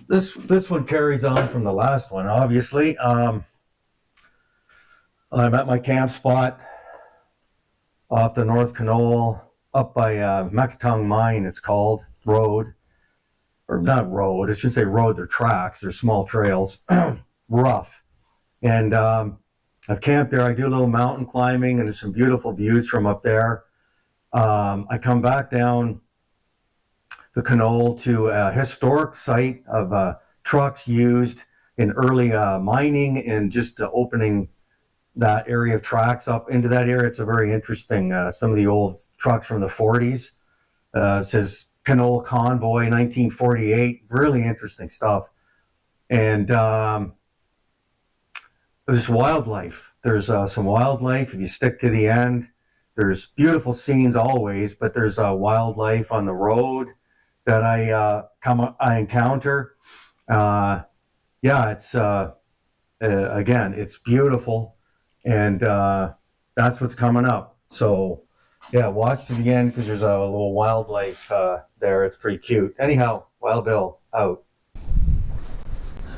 this one carries on from the last one, obviously. I'm at my camp spot off the North Canole, up by Mekatong Mine, it's called, road. Or not road, I should say road, they're tracks, they're small trails, rough. And I've camped there, I do a little mountain climbing, and there's some beautiful views from up there. I come back down the Canole to a historic site of trucks used in early mining and just opening that area of tracks up into that area. It's a very interesting, some of the old trucks from the 40s. It says Canole Convoy, 1948, really interesting stuff. And there's wildlife. There's some wildlife if you stick to the end. There's beautiful scenes always, but there's wildlife on the road that I encounter. Yeah, it's again, it's beautiful, and that's what's coming up. So yeah, watch to the end because there's a little wildlife there. It's pretty cute. Anyhow, Wild Bill out.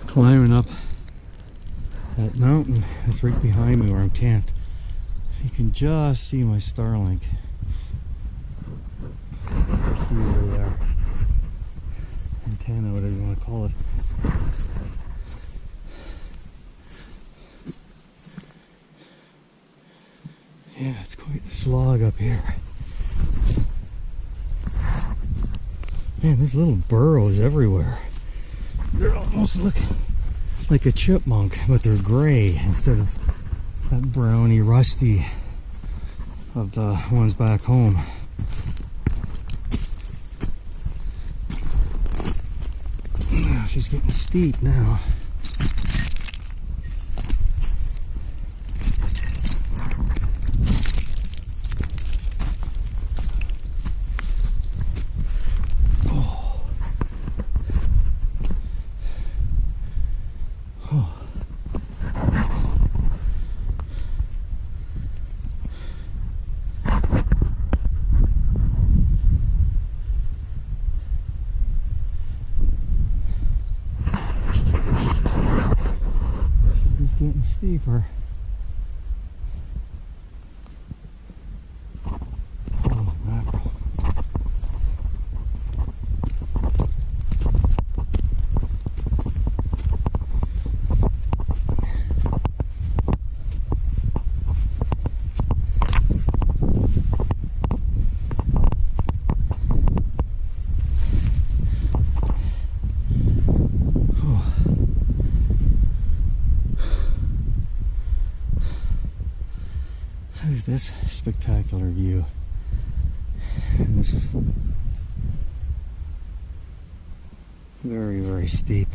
Climbing up that mountain that's right behind me where I'm camped. You can just see my Starlink. See over there. Antenna, whatever you want to call it. Yeah, it's quite the slog up here. Man, there's little burrows everywhere. They're almost looking like a chipmunk, but they're gray instead of that browny rusty of the ones back home. She's getting steep now. Getting steeper. Oh, mackerel. There's this spectacular view, and this is very, very steep.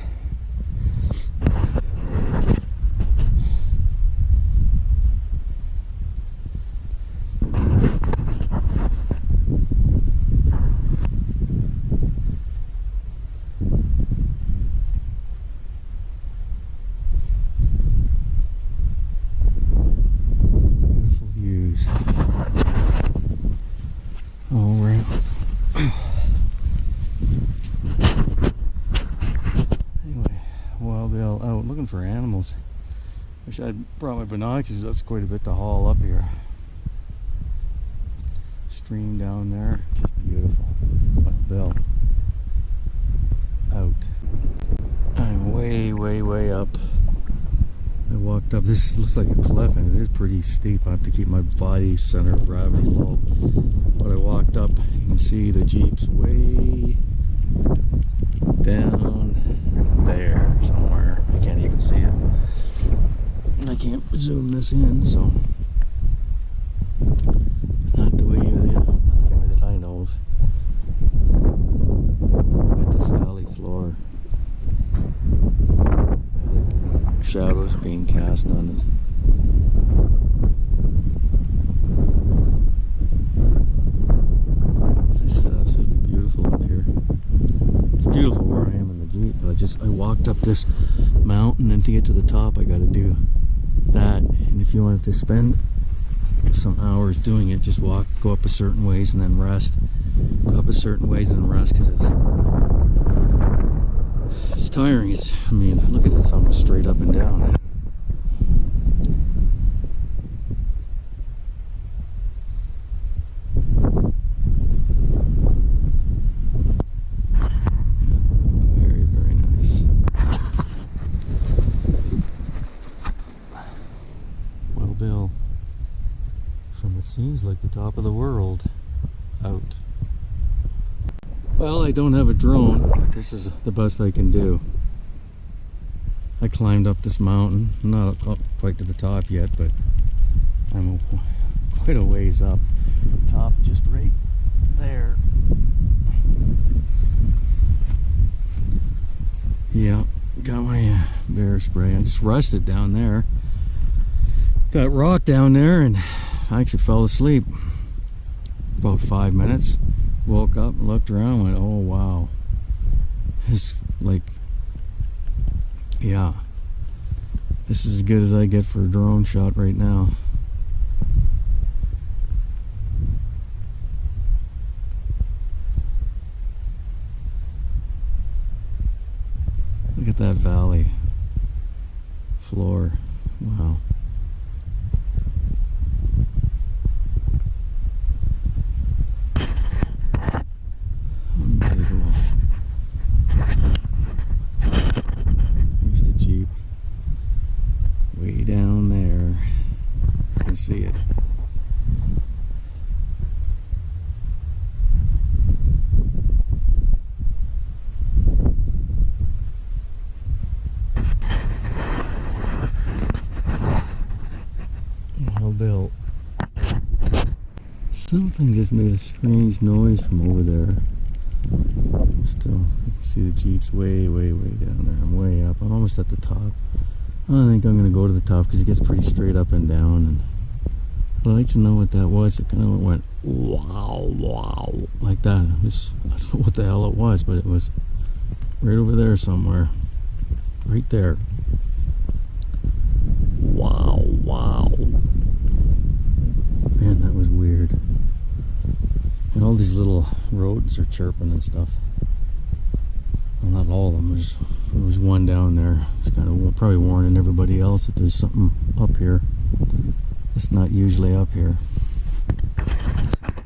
Out looking for animals. Wish I'd brought my binoculars. That's quite a bit to haul up here. Stream down there, just beautiful. Wild Bill out. I'm way up. I walked up. This looks like a cliff, and it is pretty steep. I have to keep my body center of gravity low. But I walked up. You can see the Jeep's way down there somewhere. I can't even see it. I can't zoom this in, so not the way that I know of. Look at this valley floor. Shadows being cast on it. This is absolutely beautiful up here. It's beautiful where I am in the Jeep, but I walked up this mountain, and to get to the top I gotta do that. And if you wanted to spend some hours doing it, just go up a certain ways and then rest. Go up a certain ways and rest, because it's It's tiring. I mean, look at it. It's almost straight up and down. Very, very nice. Well, Bill, from it seems like the top of the world, out. Well, I don't have a drone, but this is the best I can do. I climbed up this mountain, not up quite to the top yet, but I'm quite a ways up. Top just right there. Yeah, got my bear spray. I just rested down there. That rock down there, and I actually fell asleep. About 5 minutes. Woke up, looked around, went, oh wow. It's like, yeah. This is as good as I get for a drone shot right now. Look at that valley floor. Wow. Unbelievable. Here's the Jeep. Way down there. You can see it. Well built. Something just made a strange noise from over there. Still, you can see the Jeep's way, way, way down there. I'm way up. I'm almost at the top. I don't think I'm going to go to the top because it gets pretty straight up and down. And I'd like to know what that was. It kind of went wow, wow, like that. I don't know what the hell it was, but it was right over there somewhere. Right there. Wow, wow. Man, that was weird. And all these little rodents are chirping and stuff. Well, not all of them. There was one down there. It's kind of probably warning everybody else that there's something up here. It's not usually up here.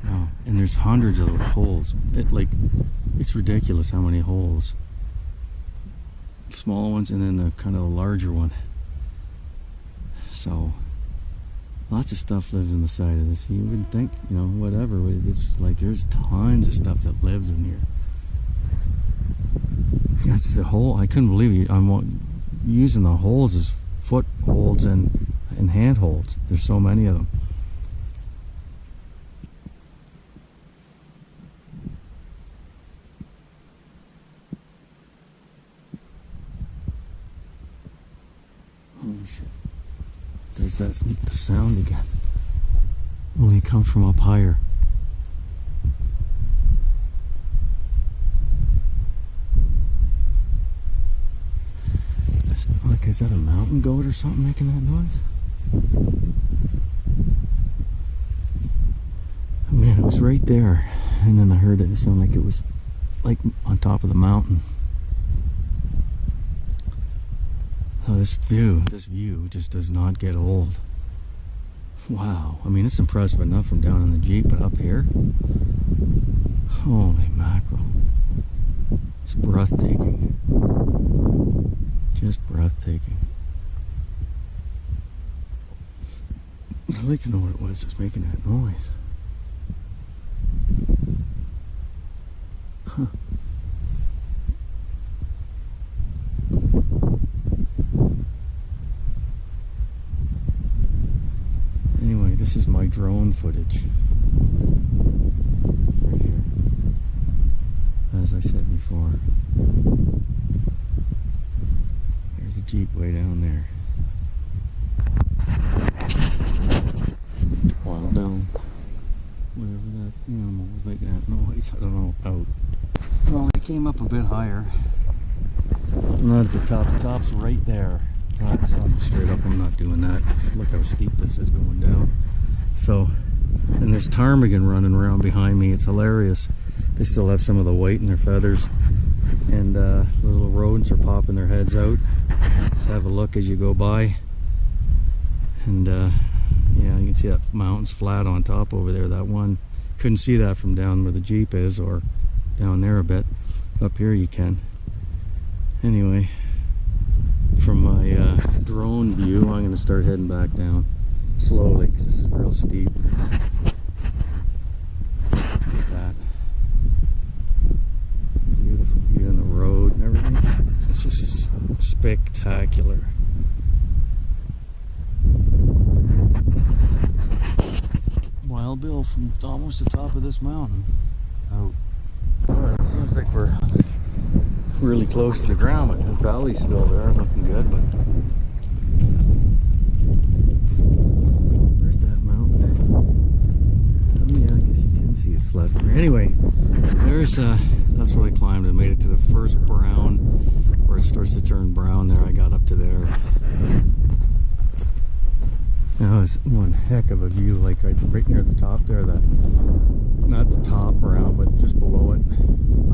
Oh, and there's hundreds of holes. It's ridiculous how many holes. Small ones and then the kind of the larger one. So lots of stuff lives in the side of this. You wouldn't think, you know, whatever. It's like there's tons of stuff that lives in here. That's the hole. I couldn't believe it. I'm using the holes as footholds and handholds. There's so many of them. Holy shit. There's the sound again. Only comes from up higher. Is that a mountain goat or something making that noise? Oh man, it was right there. And then I heard it sound like it was like on top of the mountain. Oh, this view just does not get old. Wow. I mean, it's impressive enough from down in the Jeep, but up here? Holy mackerel. It's breathtaking. Just breathtaking. I'd like to know what it was that's making that noise. Huh. Anyway, this is my drone footage. Right here. As I said before. There's a Jeep way down there. Wild down. Whatever that animal was making that noise, I don't know, out. Well, I came up a bit higher. I'm not at the top. The top's right there. I'm straight up, I'm not doing that. Look how steep this is going down. So, and there's ptarmigan running around behind me. It's hilarious. They still have some of the white in their feathers. and the little rodents are popping their heads out to have a look as you go by. And yeah, you can see that mountain's flat on top over there. That one, couldn't see that from down where the Jeep is, or down there a bit. Up here you can. Anyway, from my drone view, I'm going to start heading back down slowly because this is real steep. Look at that. Beautiful view on the road and everything. It's just spectacular. Wild Bill from almost the top of this mountain. Out. Well, it seems like we're really close to the ground, but the valley's still there, looking good. But where's that mountain? Oh yeah, I guess you can see it's flat. Anyway, there's that's what I climbed. I made it to the first brown, where it starts to turn brown. There, I got up to there. That was one heck of a view, like right near the top there. That, not the top brown, but just below it.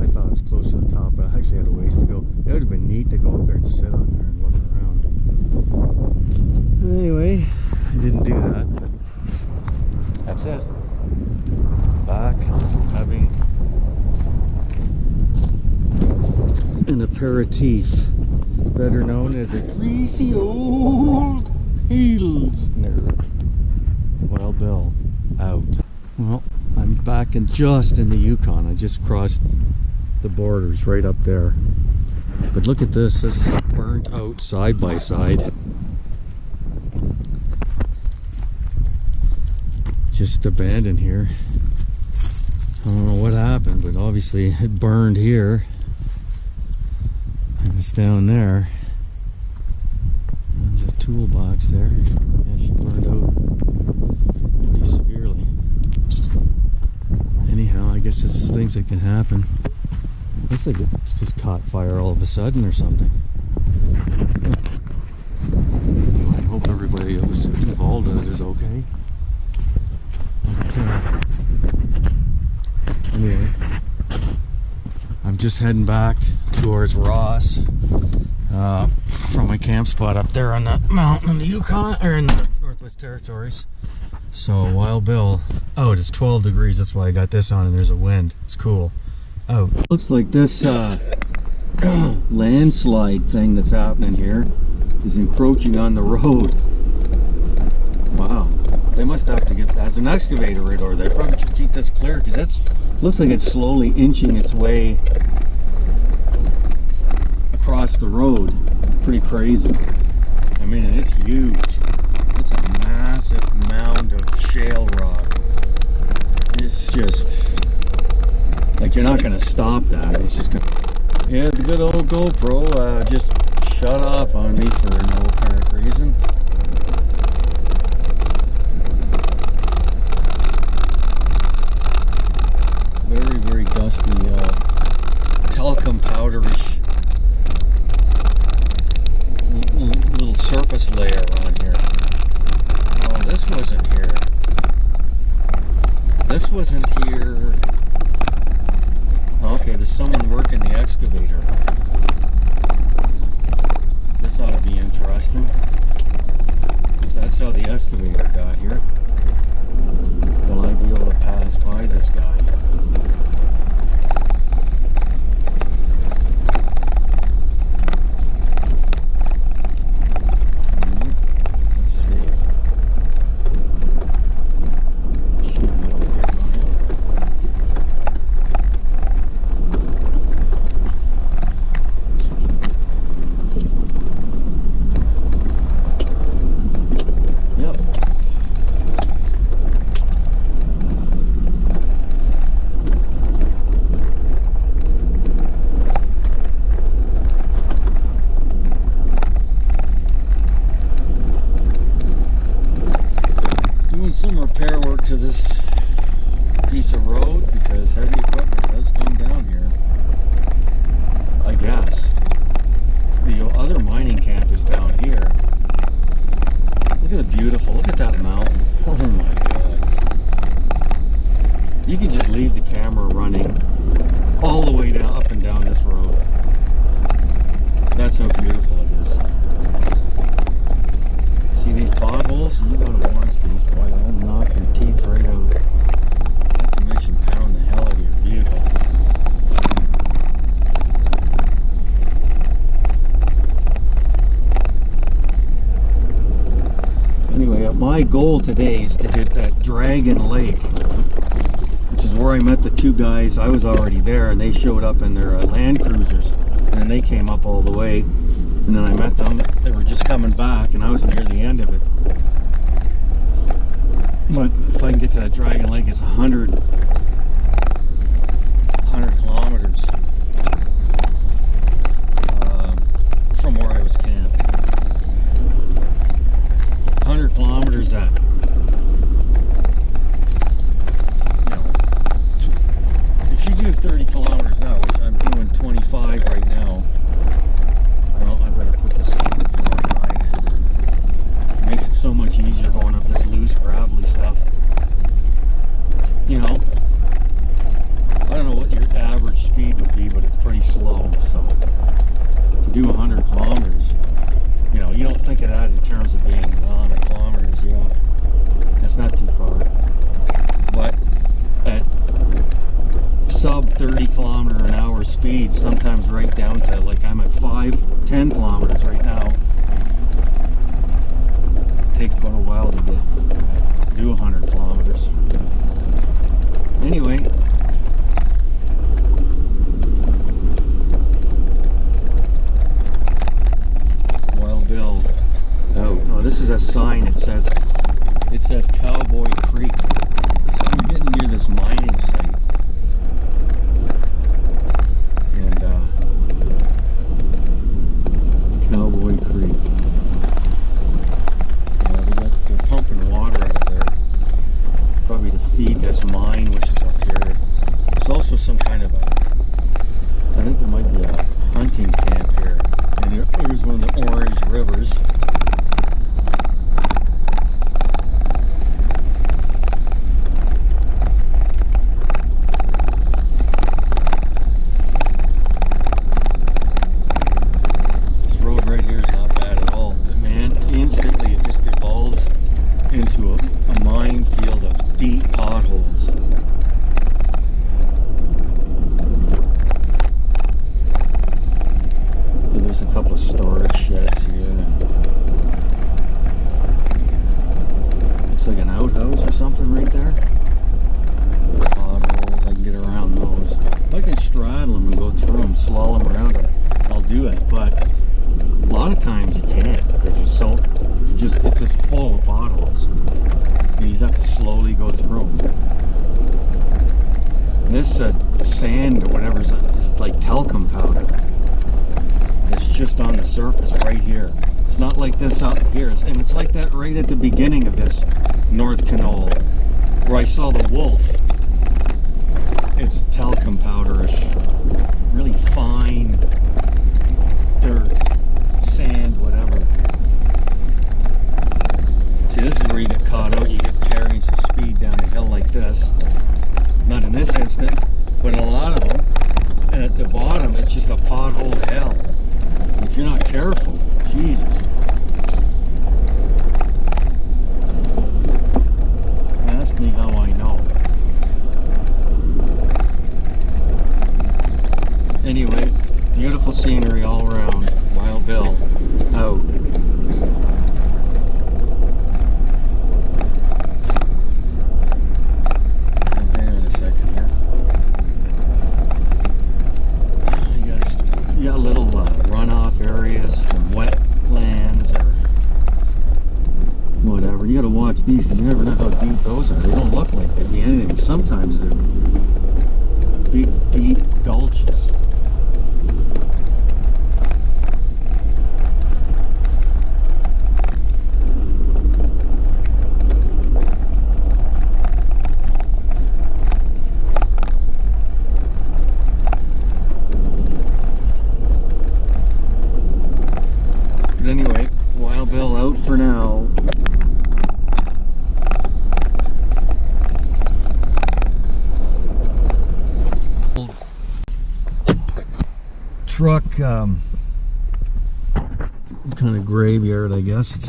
I thought it was close to the top, but I actually had a ways to go. It would have been neat to go up there and sit on there and look around. Anyway, I didn't do that, but that's it. Back having an aperitif, better known as a greasy old Pilsner. Wild Bill out. Well, I'm back just in the Yukon. I just crossed the borders right up there. But look at this. This is burnt out side by side. Just abandoned here. I don't know what happened, but obviously it burned here. And it's down there. There's a toolbox there. Yeah, she burned out pretty severely. Anyhow, I guess it's things that can happen. Looks like it just caught fire all of a sudden or something. Anyway, I hope everybody that was involved in it is okay. Anyway, I'm just heading back towards Ross from my camp spot up there on that mountain in the Yukon, or in the Northwest Territories. So Wild Bill out. It's 12 degrees. That's why I got this on, and there's a wind. It's cool. Out. Looks like this landslide thing that's happening here is encroaching on the road. Wow. They must have to get, there's an excavator right over there. They probably should keep this clear, because that's, looks like it's slowly inching its way across the road. Pretty crazy. I mean, it's huge. It's a massive mound of shale rock. It's just, like, you're not going to stop that. It's just going to, yeah, the good old GoPro just shut off on me for no apparent reason. Very, very dusty, talcum powderish little surface layer on here. Oh, this wasn't here. This wasn't here. Okay, there's someone working the excavator. This ought to be interesting. So that's how the excavator got here. Will I be able to pass by this guy? Some repair work to this piece of road because heavy equipment does come down here, I guess. The other mining camp is down here. Look at the beautiful, look at that mountain. Oh my god. You can just leave the camera running all the way down, up and down this road. my goal today is to hit that Dragon Lake, which is where I met the two guys. I was already there, and they showed up in their Land Cruisers, and then they came up all the way, and then I met them. They were just coming back, and I was near the end of it. But if I can get to that Dragon Lake, it's 100 kilometers from where I was camped. 100 kilometers at, if you do 30 kilometers now, which I'm doing 25 right now. Well, I better put this on before I die. It makes it so much easier going up this loose, gravelly stuff. You know, I don't know what your average speed would be, but it's pretty slow. So to do 100 kilometers, you know, you don't think of that in terms of being 100 kilometers, yeah, that's not too far. But at sub 30 kilometer an hour speed, sometimes right down to, like, I'm at 10 kilometers right now. It takes quite a while to do 100 kilometers. Anyway, Wild Bill. Oh, no, this is a sign. It says Cowboy Creek. So you're getting near this mining site, and Cowboy Creek. They're pumping water out there, probably to feed this mine, which is up here. There's also some kind of I think there might be a hunting camp here. And here's one of the Orange Rivers. This road right here is not bad at all. But man, instantly it just evolves into a minefield of deep potholes. And there's a couple of storage sheds here. Looks like an outhouse or something right there. Potholes, I can get around those. If I can straddle them and go through them, slalom around them, I'll do it. But a lot of times you can't. They're just so, it's just full of potholes. You just have to slowly go through them. And this sand or whatever is like talcum powder. It's just on the surface right here. It's not like this up here. And it's like that right at the beginning of this North Canal, where I saw the wolf. It's talcum powderish, really fine dirt, sand, whatever. See, this is where you get caught out. You get carrying some speed down a hill like this. Not in this instance, but in a lot of them. And at the bottom, it's just a pothole hell. And if you're not careful, Jesus. Ask me how I know. Anyway, beautiful scenery all around. Wild Bill out. You got little runoff areas from wetlands or whatever. You got to watch these because you never know how deep those are. They don't look like they'd be anything. Sometimes they're big, deep gulches. But anyway, Wild Bill out for now. Old truck, kind of graveyard, I guess. It's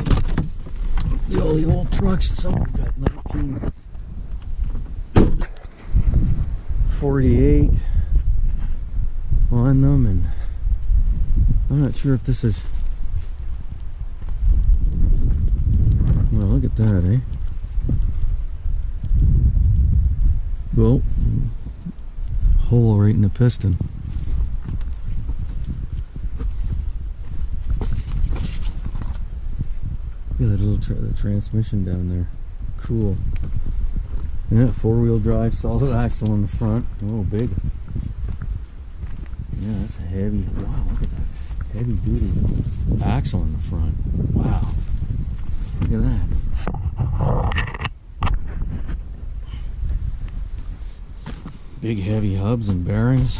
all the old trucks. Some got 1948 on them, and I'm not sure if this is. Well, look at at that, eh? Well, hole right in the piston. Look at that little the transmission down there. Cool. Yeah, 4-wheel drive, solid axle in the front. Oh, big. Yeah, that's heavy. Wow, look at that. Heavy duty axle in the front. Wow. Look at that. Big heavy hubs and bearings.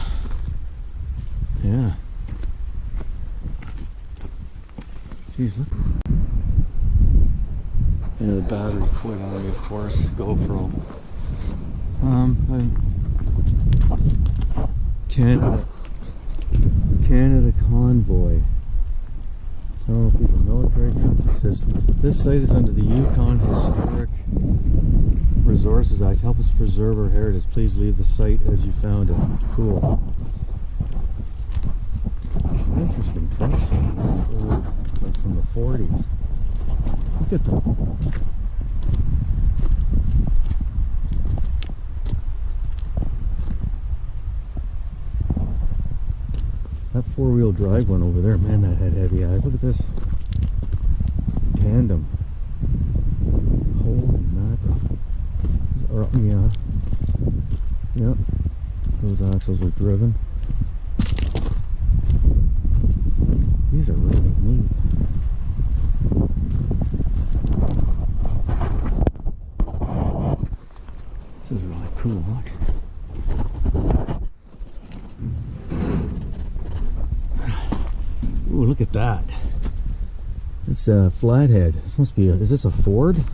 Yeah. Jeez, look. Yeah, the battery quit on me, of course. GoPro. Canada Convoy. So I don't know if these are military troops. It says this site is under the Yukon Historic Resources Act. Help us preserve our heritage. Please leave the site as you found it. Cool. It's an interesting truck. Like from the 40s. Look at them. That 4-wheel drive one over there, man, that had heavy eyes. Look at this. Tandem. Holy mackerel. Yeah. Yep. Those axles are driven. These are really neat. This is really cool. Look. Ooh, look at that. It's a flathead. This must be is this a Ford? It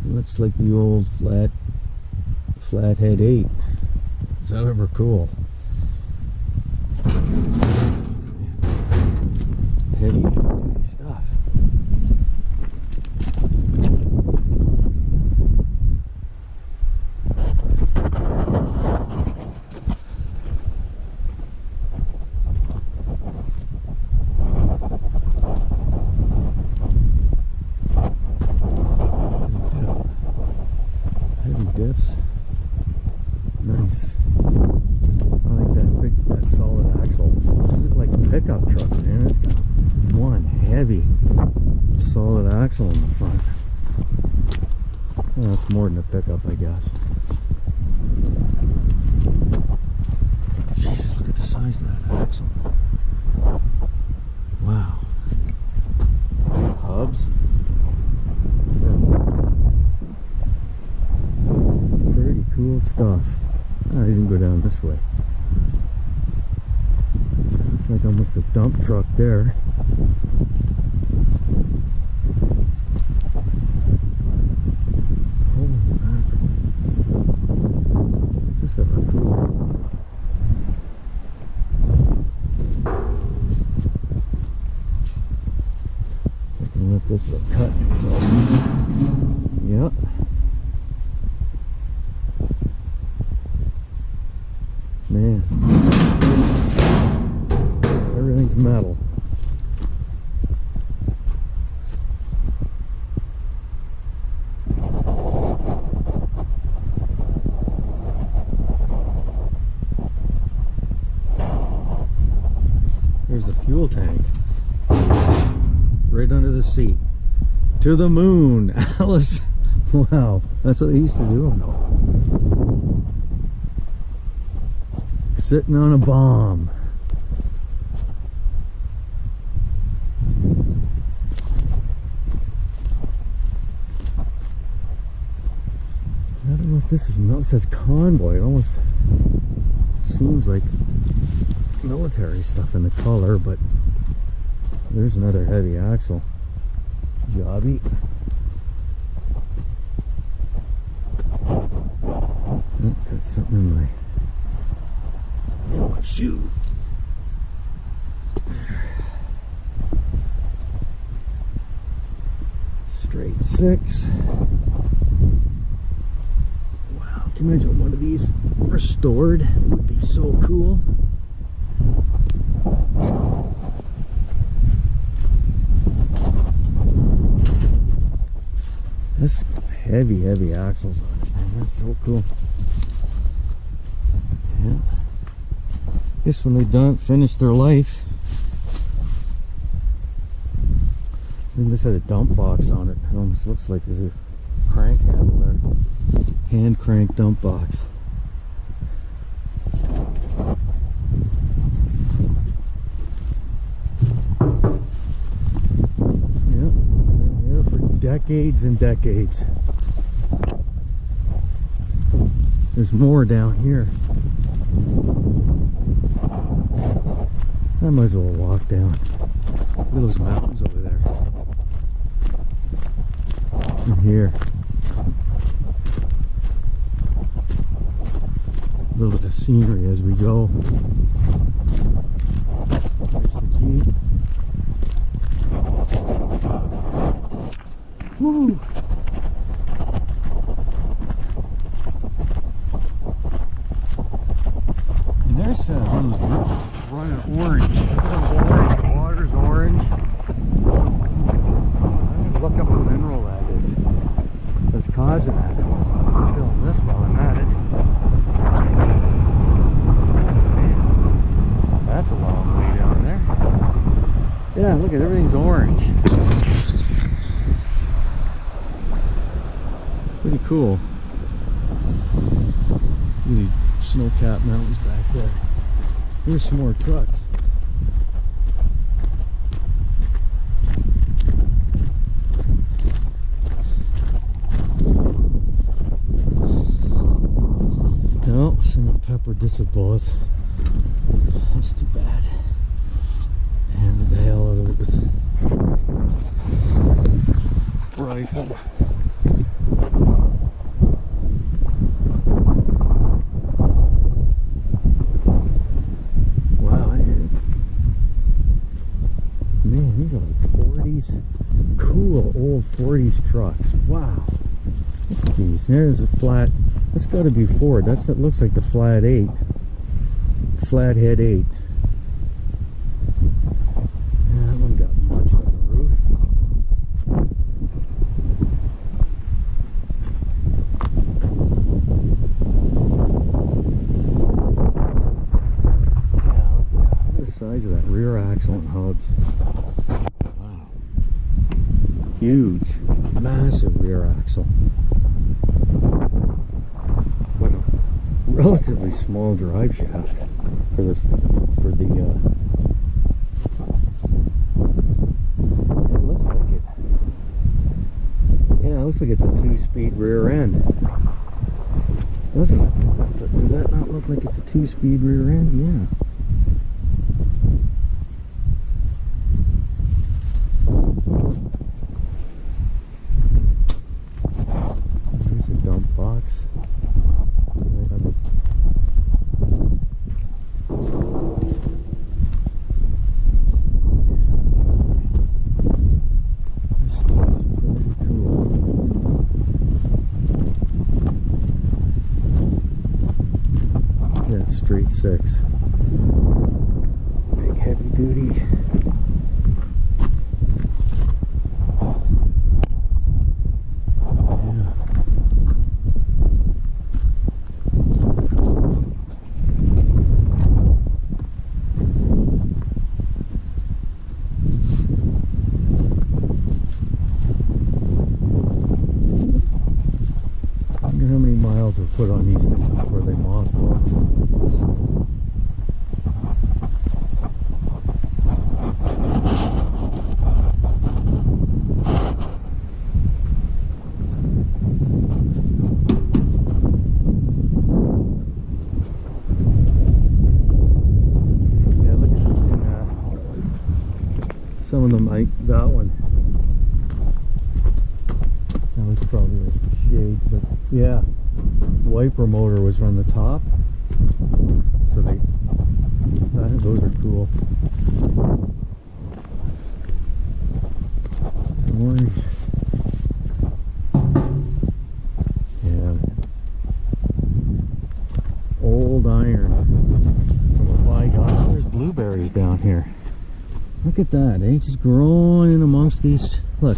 looks like the old Flathead 8. Is that ever cool? Heavy duty stuff. Dips. Nice. I like that solid axle. This is like a pickup truck, man. It's got one heavy solid axle in the front. Well, that's more than a pickup, I guess. Jesus, look at the size of that axle. Wow. Hubs. Cool stuff. Oh, he's gonna go down this way. Looks like almost a dump truck there. Holy mackerel. Is this ever cool? I can let this one cut itself. Yep. Man, everything's metal. There's the fuel tank. Right under the seat. To the moon, Alice. Wow, that's what they used to do them though. Sitting on a bomb. I don't know if this is, it says convoy. It almost seems like military stuff in the color, but there's another heavy axle. Jobby. Oh, got something in my shoe. There. Straight 6. Wow, can you imagine one of these restored? It would be so cool. That's heavy axles on it, man. That's so cool. Yeah. Guess when they finish their life, I think this had a dump box on it. It almost looks like there's a crank handle there. Hand crank dump box. Yep, been here for decades and decades. There's more down here. I might as well walk down. Look at those mountains over there. And here. A little bit of scenery as we go. There's the Jeep. Woo! And there's those running orange. Look at those orange. The water's orange. I'm gonna look up what mineral that is. That's causing that. I'm feeling this while I'm at it. Man, that's a long way down there. Yeah, look at everything's orange. Pretty cool. Look at these snow-capped mountains back there. Here's some more trucks. No, someone peppered this with bullets. That's too bad. Hammered the hell out of it with a rifle. Wow, that is. Man, these are like 40s. Cool old 40s trucks. Wow. Look at these. There's a flat. That's got to be Ford. It looks like the Flat 8. Flathead 8. Yeah, that one got much on the roof. Yeah, look at the size of that rear axle and hubs. Wow. Huge, massive rear axle. But a relatively small drive shaft for the it looks like it. Yeah, it looks like it's a 2-speed rear end. Doesn't it? Does that not look like it's a 2-speed rear end? Yeah. Here's a dump box. Straight 6. Big heavy duty. Yeah. I wonder how many miles were put on these things before they mothballed them. Yeah, look at some of them, like that one. That was probably a shade, but yeah. Wiper motor was on the top, so those are cool. It's orange. Yeah, old iron from a bygone. There's blueberries down here. Look at that, eh? Just growing in amongst these. Look.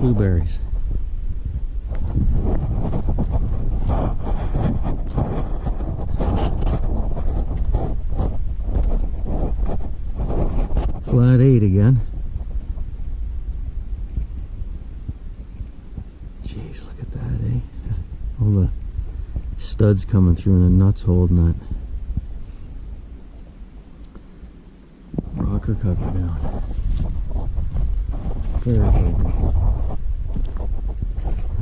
blueberries. Flat 8 again. Jeez, look at that, eh? All the studs coming through and the nuts holding that rocker cover down. Very good.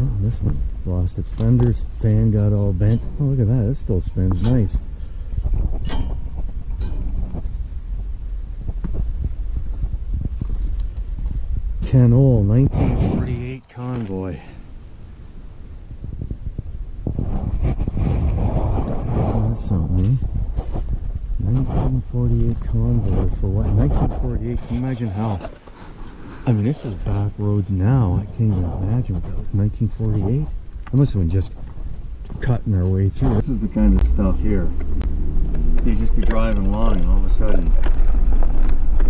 Oh, this one lost its fenders. Fan got all bent. Oh, look at that. It still spins nice. Canole 1948 Convoy. Oh, that's something, eh? 1948 Convoy for what? 1948, can you imagine how? I mean, this is back roads now. I can't even imagine what that was. 1948? I must have been just cutting our way through. This is the kind of stuff here. You just be driving along and all of a sudden,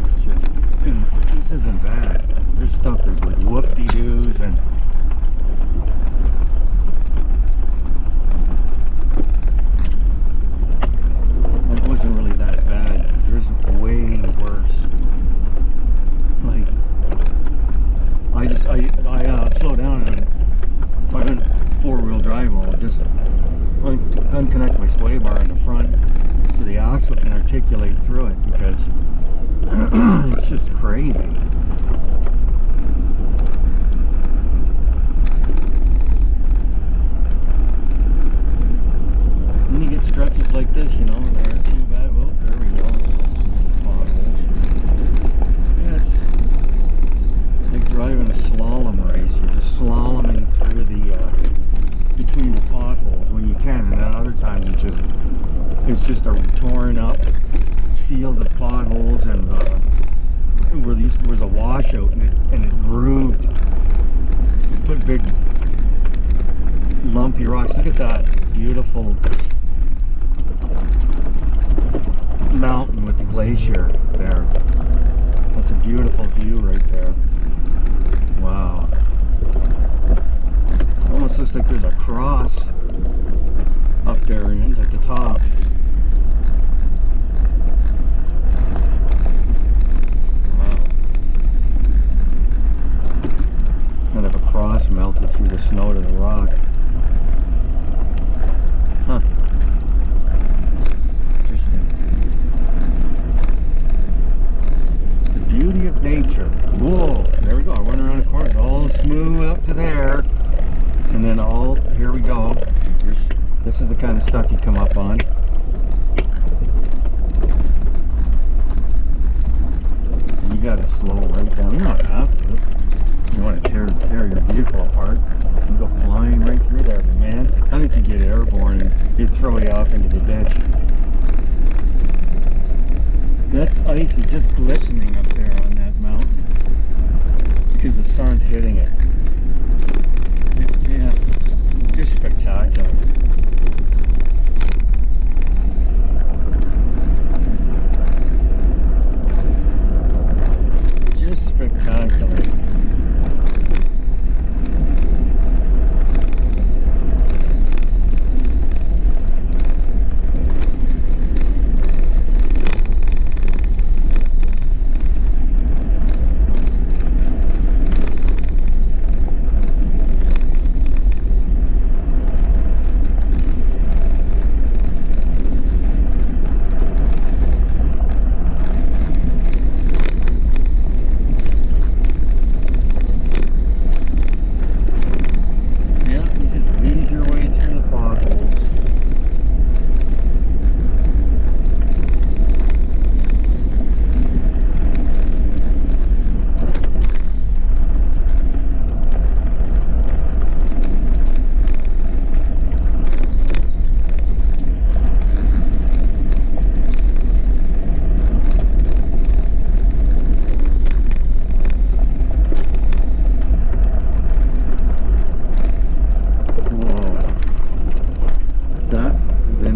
it's just, and this isn't bad. There's stuff, there's like whoop-de-doos and it wasn't really that bad. There's way worse. Like, I slow down and if I'm in four-wheel drive, I'll just unconnect my sway bar in the front so the axle can articulate through it because it's just crazy. When you get stretches like this, you know, they aren't too bad. Oh, there we go. Yeah, it's like driving a slalom race. You're just slaloming through the between the potholes when you can, and then other times it's just a torn up field of potholes and where there was a washout and it grooved. It put big lumpy rocks. Look at that beautiful mountain with the glacier there. That's a beautiful view right there. Wow. It almost looks like there's a cross up there and at the top. Wow. Kind of a cross melted through the snow to the rock. Huh. Interesting. The beauty of nature. Whoa, there we go. I went around the corner. It's all smooth up to there. And then here we go. This is the kind of stuff you come up on. And you gotta slow right down. You don't have to. You want to tear your vehicle apart. You go flying right through there, but man, I think you get airborne and it'd throw you off into the ditch. That's icy just glistening up there on that mountain because the sun's hitting it. It's just spectacular. Just spectacular.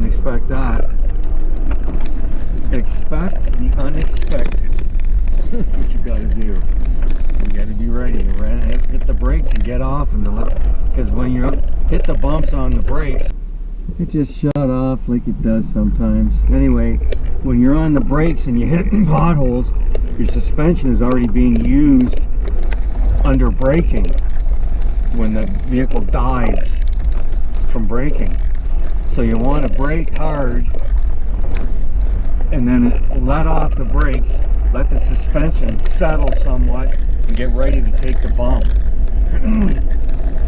Expect that. Expect the unexpected. That's what you gotta do. You got to be ready to hit the brakes and get off them, because when you hit the bumps on the brakes, it just shut off like it does sometimes. Anyway, when you're on the brakes and you hit potholes, your suspension is already being used under braking when the vehicle dives from braking. So you want to brake hard and then let off the brakes, let the suspension settle somewhat, and get ready to take the bump.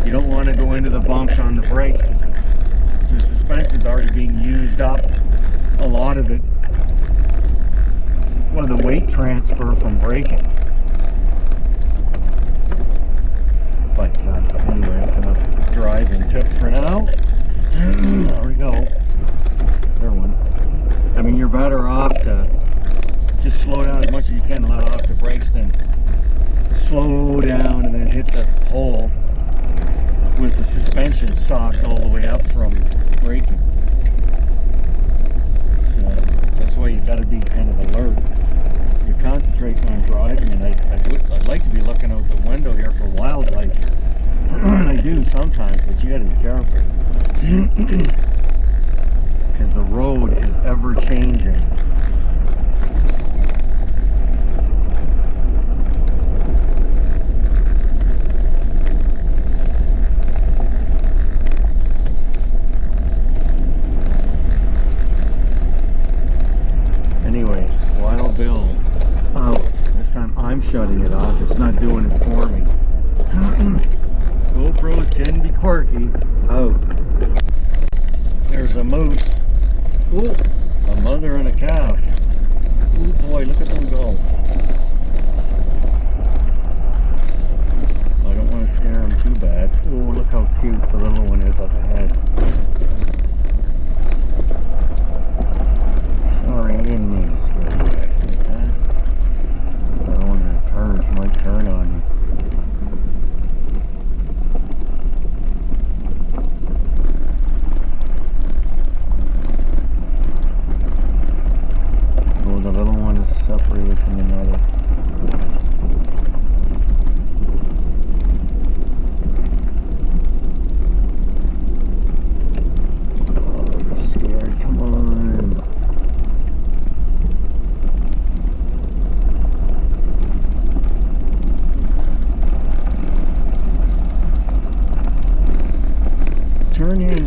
You don't want to go into the bumps on the brakes because the suspension's already being used up. A lot of it, well, the weight transfer from braking. But anyway, that's enough driving tips for now. There we go. There one. I mean, you're better off to just slow down as much as you can and let off the brakes, then slow down and then hit the hole with the suspension socked all the way up from braking. So that's why you got to be kind of alert. You concentrate on driving, and I'd like to be looking out the window here for wildlife. And I do sometimes, but you got to be careful. Because the road is ever changing. Anyway, Wild Bill out. This time I'm shutting it off. It's not doing it for me. GoPros can be quirky. Out. There's a moose. Ooh, a mother and a calf. Oh boy, look at them go. I don't want to scare them too bad. Oh, look how cute the little one is up ahead. Sorry, I didn't mean to scare you guys like that. I don't want to turn, she might turn on you. Oh, the little one is separated from the mother. Oh, you're scared, come on. Turn in.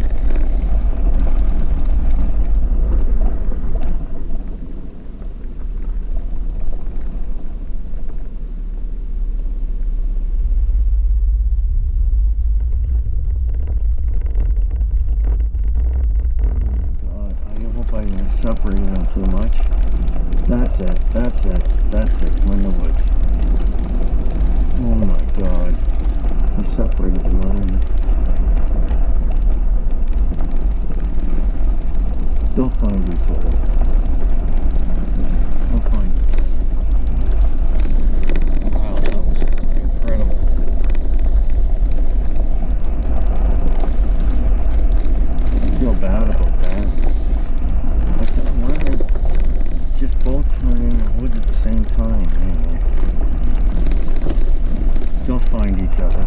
God, I hope I didn't separate them too much. That's it, that's it, that's it. I'm in the woods. Oh my God. I separated them already. They'll find each other. They'll find each other. Wow, that was incredible. I feel bad about that. Why did they just both turn in the woods at the same time? Anyway. They'll find each other.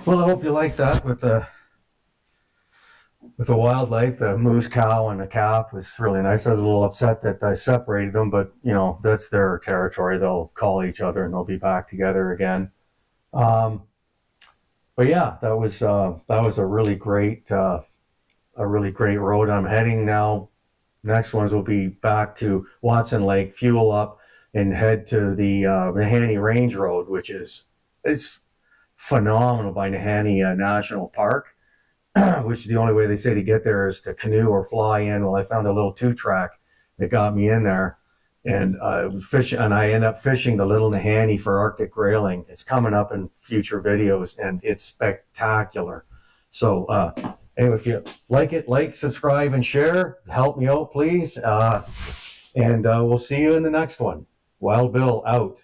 Well, I hope you like that with the wildlife. The moose, cow, and the calf was really nice. I was a little upset that I separated them, but you know, that's their territory. They'll call each other and they'll be back together again. But yeah, that was a really great road. I'm heading now. Next ones will be back to Watson Lake, fuel up, and head to the Nahanni Range Road, which is it's phenomenal by Nahanni National Park. Which is the only way they say to get there is to canoe or fly in. Well, I found a little 2-track that got me in there, and I end up fishing the Little Nahanni for Arctic grayling. It's coming up in future videos, and it's spectacular. So anyway, if you like it, like, subscribe, and share. Help me out, please. And we'll see you in the next one. Wild Bill out.